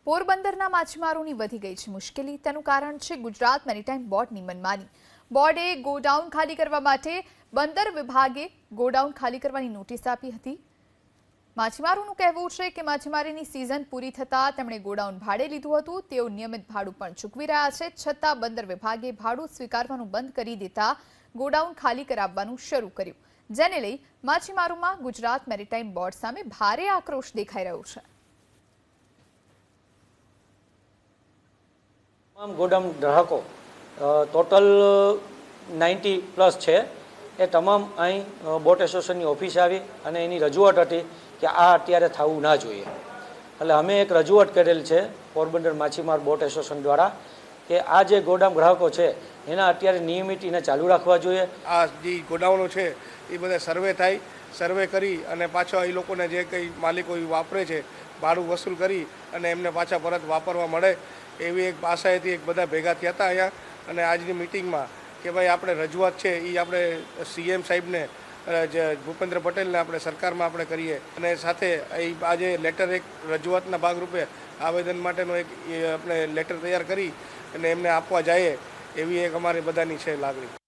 પોરબંદરના માછીમારોની વધી ગઈ છે મુશ્કેલી। તેનું કારણ છે ગુજરાત મેરીટાઈમ બોર્ડની મનમાની। બોર્ડે ગોડાઉન ખાલી કરવા માટે બંદર વિભાગે ગોડાઉન ખાલી કરવાની નોટિસ આપી હતી। માછીમારોનું કહેવું છે કે માછીમારીની સિઝન પૂરી થતાં તેમણે ગોડાઉન ભાડે લીધું હતું। તેઓ નિયમિત ભાડું પણ ચૂકવી રહ્યા છે, છતાં બંદર વિભાગે ભાડું સ્વીકારવાનું બંધ કરી દેતા ગોડાઉન ખાલી કરાવવાનું શરૂ કર્યું, જેને લઈ માછીમારોમાં ગુજરાત મેરીટાઈમ બોર્ડ સામે ભારે આક્રોશ દેખાઈ રહ્યો છે। તમામ ગોડાઉન ગ્રાહકો ટોટલ 90+ છે। એ તમામ અહીં બોટ એસોસિએશનની ઓફિસે આવી અને એની રજૂઆત હતી કે આ અત્યારે થવું ના જોઈએ। એટલે અમે એક રજૂઆત કરેલ છે પોરબંદર માછીમાર બોટ એસોસિએશન દ્વારા કે આ જે ગોડાઉન ગ્રાહકો છે એના અત્યારે નિયમિત એને ચાલુ રાખવા જોઈએ। આ જે ગોડાઉનો છે એ બધા સર્વે થાય, સર્વે કરી અને પાછા એ લોકોને જે કંઈ માલિકો વાપરે છે ભાડું વસૂલ કરી અને એમને પાછા પરત વાપરવા મળે એવી એક આશાએથી એક બધા ભેગા થયા હતા અહીંયા। અને આજની મિટિંગમાં કે ભાઈ આપણે રજૂઆત છે એ આપણે સીએમ સાહેબને ભૂપેન્દ્ર પટેલને આપણે સરકારમાં આપણે કરીએ અને સાથે આજે લેટર એક રજૂઆતના ભાગરૂપે આવેદન માટેનો એક આપણે લેટર તૈયાર કરી અને એમને આપવા જઈએ એવી એક અમારી બધાની છે લાગણી।